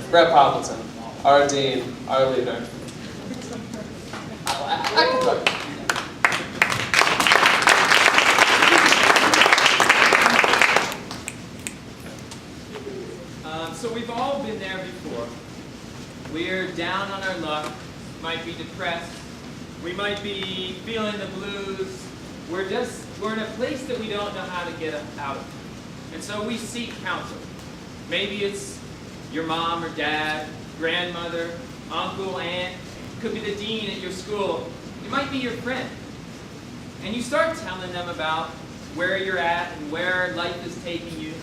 Bret Poppleton, our dean, our leader. I can talk. So we've all been there before. We're down on our luck, might be depressed, we might be feeling the blues. We're in a place that we don't know how to get out of. And so we seek counsel. Maybe it's your mom or dad, grandmother, uncle, aunt. It could be the dean at your school. It might be your friend. And you start telling them about where you're at and where life is taking you.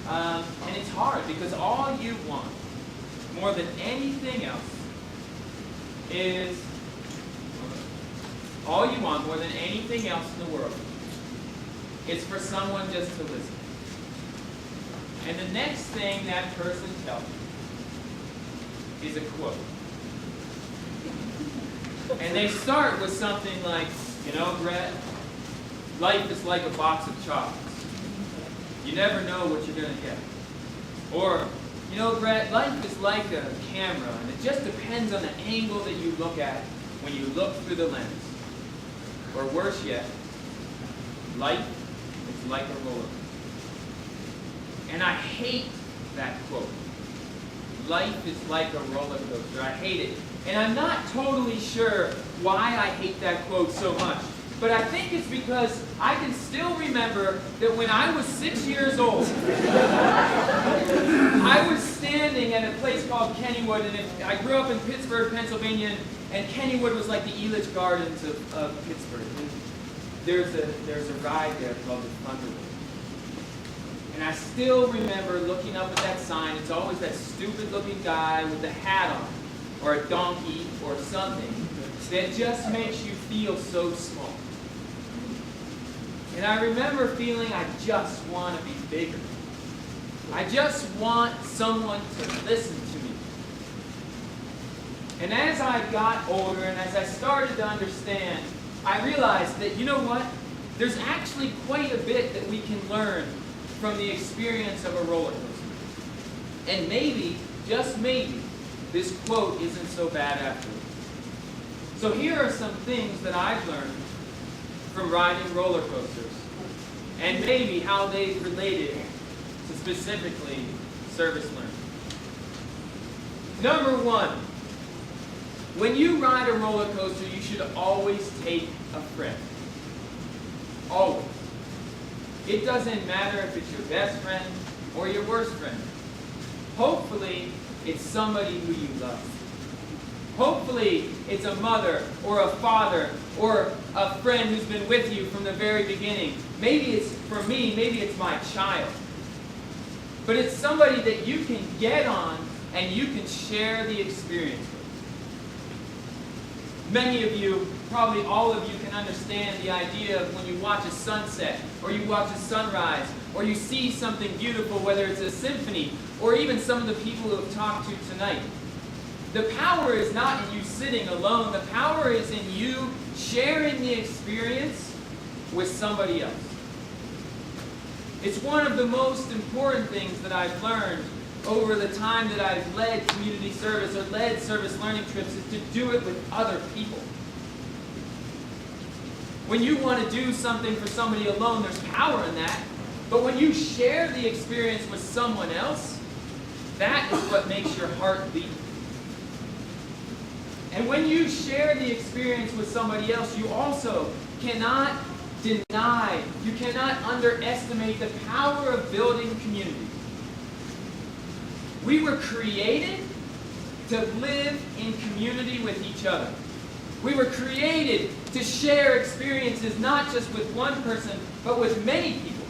And it's hard because all you want, more than anything else, is in the world is for someone just to listen. And the next thing that person tells you is a quote. And they start with something like, you know, Bret, life is like a box of chocolates. You never know what you're going to get. Or, you know, Bret, life is like a camera, and it just depends on the angle that you look at when you look through the lens. Or worse yet, life is like a roller coaster. And I hate that quote. Life is like a roller coaster. I hate it. And I'm not totally sure why I hate that quote so much. But I think it's because I can still remember that when I was 6 years old, I was standing at a place called Kennywood, and I grew up in Pittsburgh, Pennsylvania, and Kennywood was like the Elitch Gardens of Pittsburgh. And there's a ride there called the Thunderbolt. And I still remember looking up at that sign. It's always that stupid-looking guy with the hat on, or a donkey, or something that just makes you feel so small. And I remember feeling I just want to be bigger. I just want someone to listen to me. And as I got older and as I started to understand, I realized that, you know what? There's actually quite a bit that we can learn from the experience of a roller coaster. And maybe, just maybe, this quote isn't so bad after all. So here are some things that I've learned from riding roller coasters, and maybe how they related to specifically service learning. Number one, when you ride a roller coaster, you should always take a friend. Always. It doesn't matter if it's your best friend or your worst friend. Hopefully, it's somebody who you love. Hopefully, it's a mother or a father or a friend who's been with you from the very beginning. Maybe it's, for me, maybe it's my child. But it's somebody that you can get on and you can share the experience with. Many of you, probably all of you, can understand the idea of when you watch a sunset or you watch a sunrise or you see something beautiful, whether it's a symphony or even some of the people who have talked to tonight. The power is not in you sitting alone. The power is in you sharing the experience with somebody else. It's one of the most important things that I've learned over the time that I've led community service or led service learning trips is to do it with other people. When you want to do something for somebody alone, there's power in that. But when you share the experience with someone else, that is what makes your heart beat. And when you share the experience with somebody else, you also cannot deny, you cannot underestimate the power of building community. We were created to live in community with each other. We were created to share experiences not just with one person, but with many people.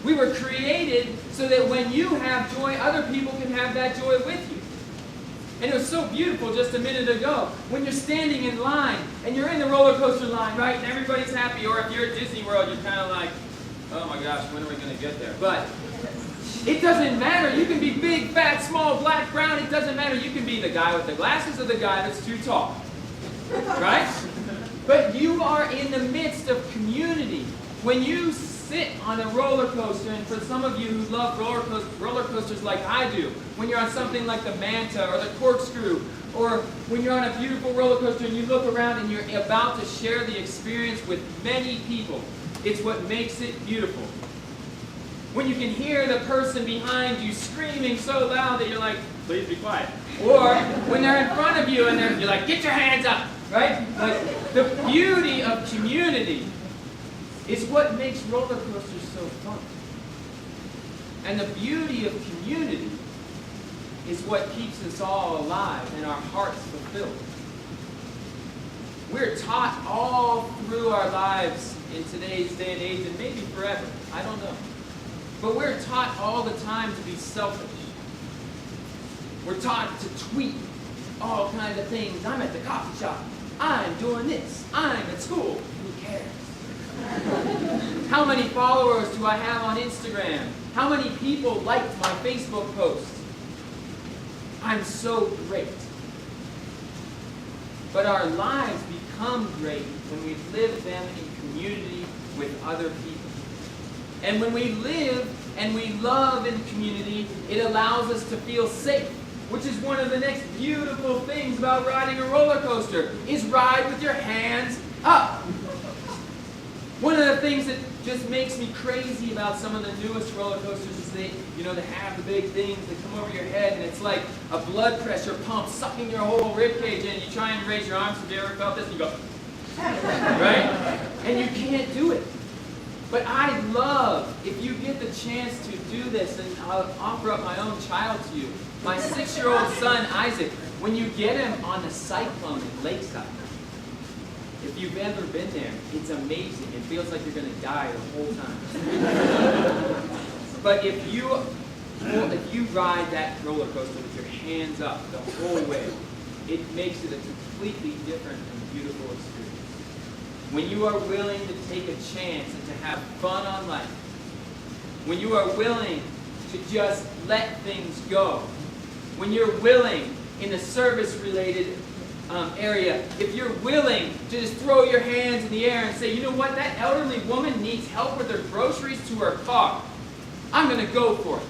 We were created so that when you have joy, other people can have that joy with you. And it was so beautiful just a minute ago when you're standing in line and you're in the roller coaster line, right? And everybody's happy. Or if you're at Disney World, you're kind of like, oh my gosh, when are we going to get there? But it doesn't matter. You can be big, fat, small, black, brown. It doesn't matter. You can be the guy with the glasses or the guy that's too tall. Right? But you are in the midst of community. When you sit on a roller coaster, and for some of you who love roller coasters like I do, when you're on something like the Manta or the Corkscrew, or when you're on a beautiful roller coaster and you look around and you're about to share the experience with many people, it's what makes it beautiful. When you can hear the person behind you screaming so loud that you're like, please be quiet. Or when they're in front of you and you're like, get your hands up, right? Like, the beauty of community is what makes roller coasters so fun. And the beauty of community is what keeps us all alive and our hearts fulfilled. We're taught all through our lives in today's day and age, and maybe forever, I don't know. But we're taught all the time to be selfish. We're taught to tweet all kinds of things. I'm at the coffee shop. I'm doing this. I'm at school. Who cares? How many followers do I have on Instagram? How many people liked my Facebook post? I'm so great. But our lives become great when we live them in community with other people. And when we live and we love in community, it allows us to feel safe, which is one of the next beautiful things about riding a roller coaster, is ride with your hands up. One of the things that just makes me crazy about some of the newest roller coasters is they have the big things that come over your head, and it's like a blood pressure pump sucking your whole rib cage in, and you try and raise your arms. Have you ever felt this? And you go, right? And you can't do it. But I love, if you get the chance to do this, and I'll offer up my own child to you, my 6-year-old son, Isaac, when you get him on the Cyclone at Lakeside, if you've ever been there, it's amazing. It feels like you're going to die the whole time. But if you ride that roller coaster with your hands up the whole way, it makes it a completely different and beautiful experience. When you are willing to take a chance and to have fun on life, when you are willing to just let things go, when you're willing in the service-related area, if you're willing to just throw your hands in the air and say, you know what, that elderly woman needs help with her groceries to her car, I'm going to go for it.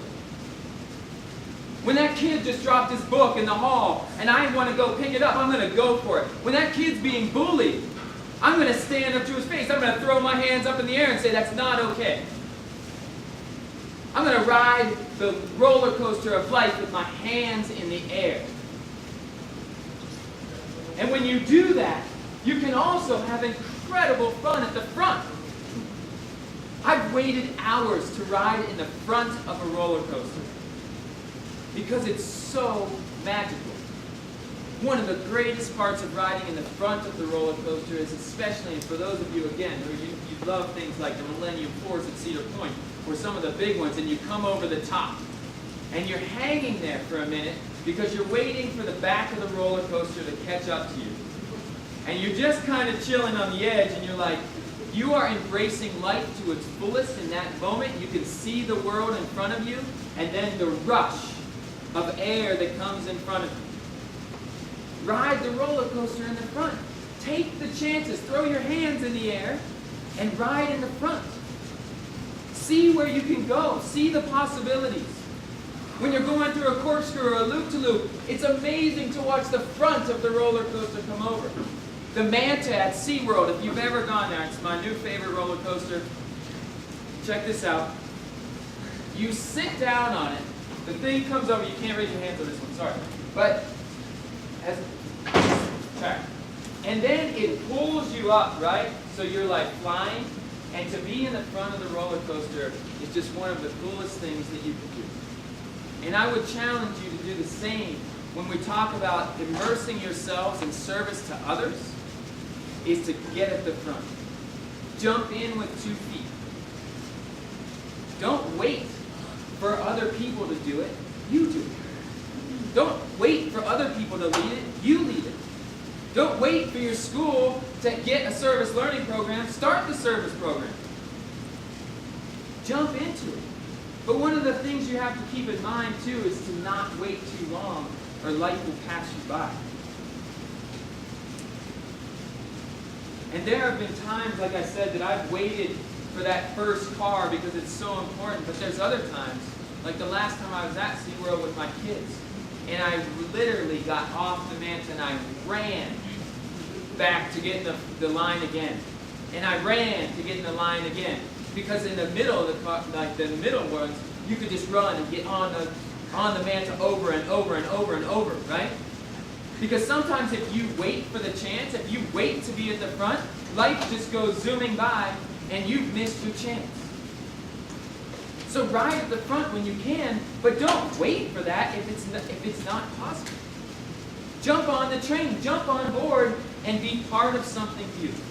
When that kid just dropped his book in the hall and I want to go pick it up, I'm going to go for it. When that kid's being bullied, I'm going to stand up to his face. I'm going to throw my hands up in the air and say, that's not okay. I'm going to ride the roller coaster of life with my hands in the air. And when you do that, you can also have incredible fun at the front. I've waited hours to ride in the front of a roller coaster because it's so magical. One of the greatest parts of riding in the front of the roller coaster is, especially, and for those of you, again, who you love things like the Millennium Force at Cedar Point, or some of the big ones, and you come over the top, and you're hanging there for a minute because you're waiting for the back of the roller coaster to catch up to you. And you're just kind of chilling on the edge, and you're like, you are embracing life to its fullest in that moment. You can see the world in front of you, and then the rush of air that comes in front of you. Ride the roller coaster in the front. Take the chances. Throw your hands in the air and ride in the front. See where you can go. See the possibilities. When you're going through a corkscrew or a loop-to-loop, it's amazing to watch the front of the roller coaster come over. The Manta at SeaWorld, if you've ever gone there, it's my new favorite roller coaster. Check this out. You sit down on it. The thing comes over. You can't raise your hands on this one, sorry. But and then it pulls you up, right? So you're like flying, and to be in the front of the roller coaster is just one of the coolest things that you can do. And I would challenge you to do the same when we talk about immersing yourselves in service to others, is to get at the front. Jump in with 2 feet. Don't wait for other people to do it. You do it. Don't wait for other people to lead it. You lead it. Don't wait for your school to get a service learning program. Start the service program. Jump into it. But one of the things you have to keep in mind, too, is to not wait too long, or life will pass you by. And there have been times, like I said, that I've waited for that first car because it's so important. But there's other times, like the last time I was at SeaWorld with my kids, and I literally got off the manta and I ran back to get in the line again. And I ran to get in the line again. Because in the middle, like the middle ones, you could just run and get on the manta over and over and over and over, right? Because sometimes if you wait for the chance, if you wait to be at the front, life just goes zooming by and you've missed your chance. So ride at the front when you can, but don't wait for that if it's not possible. Jump on the train, jump on board, and be part of something beautiful.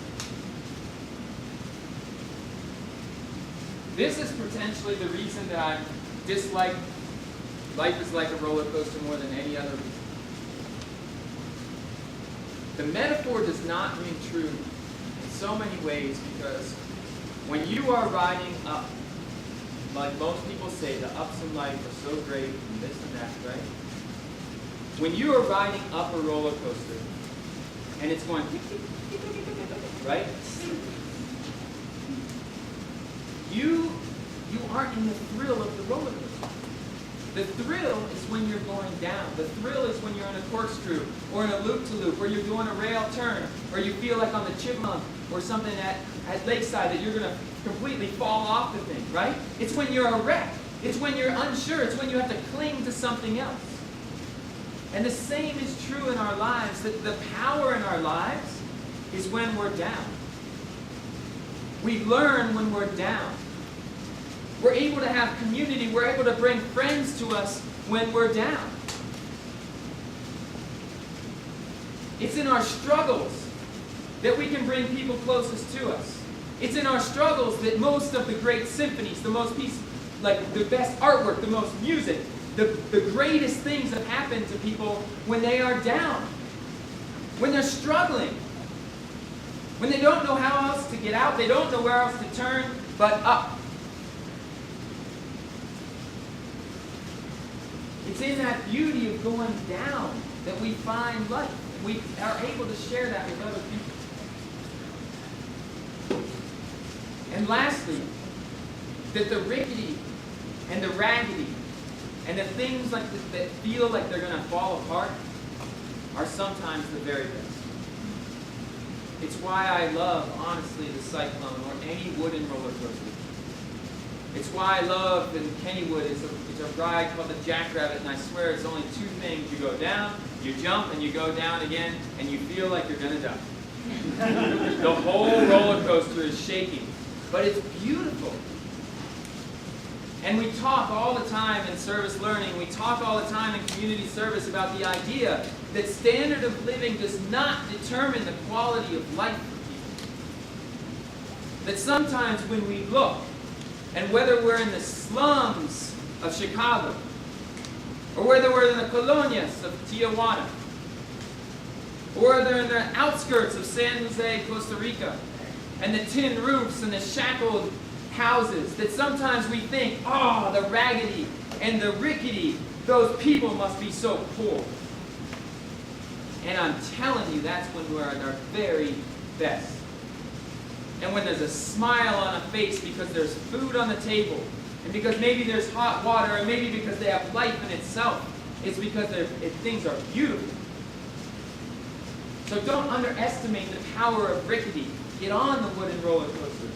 This is potentially the reason that I dislike life is like a roller coaster more than any other reason. The metaphor does not ring true in so many ways because when you are riding up, like most people say, the ups in life are so great and this and that, right? When you are riding up a roller coaster and it's going, right? You aren't in the thrill of the roller coaster. The thrill is when you're going down. The thrill is when you're in a corkscrew or in a loop-to-loop or you're doing a rail turn or you feel like on the Chipmunk or something at Lakeside that you're going to completely fall off the thing, right? It's when you're a wreck. It's when you're unsure. It's when you have to cling to something else. And the same is true in our lives, that the power in our lives is when we're down. We learn when we're down. We're able to have community. We're able to bring friends to us when we're down. It's in our struggles that we can bring people closest to us. It's in our struggles that most of the great symphonies, the most peace, like the best artwork, the most music, the greatest things have happened to people when they are down, when they're struggling, when they don't know how else to get out, they don't know where else to turn but up. It's in that beauty of going down that we find life. We are able to share that with other people. And lastly, that the rickety and the raggedy and the things like that feel like they're going to fall apart are sometimes the very best. It's why I love, honestly, the Cyclone or any wooden roller coaster. It's why I love in Kennywood, it's a ride called the Jackrabbit, and I swear it's only two things. You go down, you jump, and you go down again, and you feel like you're going to die. The whole roller coaster is shaking, but it's beautiful. And we talk all the time in service learning, we talk all the time in community service about the idea that standard of living does not determine the quality of life for people. That sometimes when we look, and whether we're in the slums of Chicago, or whether we're in the colonias of Tijuana, or whether in the outskirts of San Jose, Costa Rica, and the tin roofs and the shackled houses, that sometimes we think, oh, the raggedy and the rickety, those people must be so poor. And I'm telling you, that's when we're at our very best. And when there's a smile on a face because there's food on the table, and because maybe there's hot water, and maybe because they have life in itself, it's because things are beautiful. So don't underestimate the power of rickety. Get on the wooden roller coaster.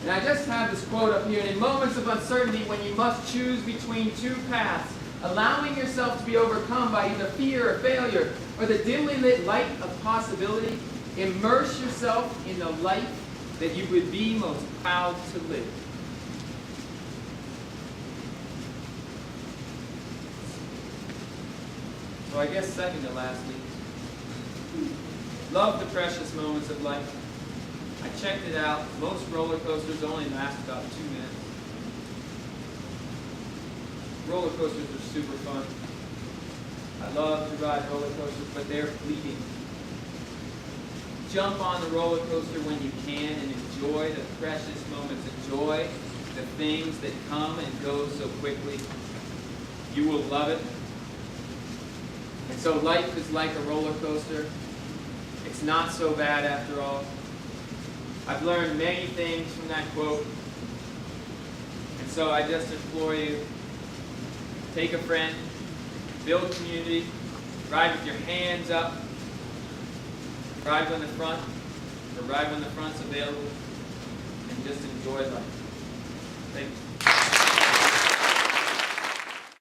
And I just have this quote up here. In moments of uncertainty, when you must choose between two paths, allowing yourself to be overcome by either fear or failure, or the dimly lit light of possibility, immerse yourself in the life that you would be most proud to live. So I guess second to lastly, love the precious moments of life. I checked it out. Most roller coasters only last about 2 minutes. Roller coasters are super fun. I love to ride roller coasters, but they're fleeting. Jump on the roller coaster when you can and enjoy the precious moments. Enjoy the things that come and go so quickly. You will love it. And so life is like a roller coaster. It's not so bad after all. I've learned many things from that quote. And so I just implore you, take a friend, build community, ride with your hands up, ride when the front, or ride when the front's available, and just enjoy life. Thank you.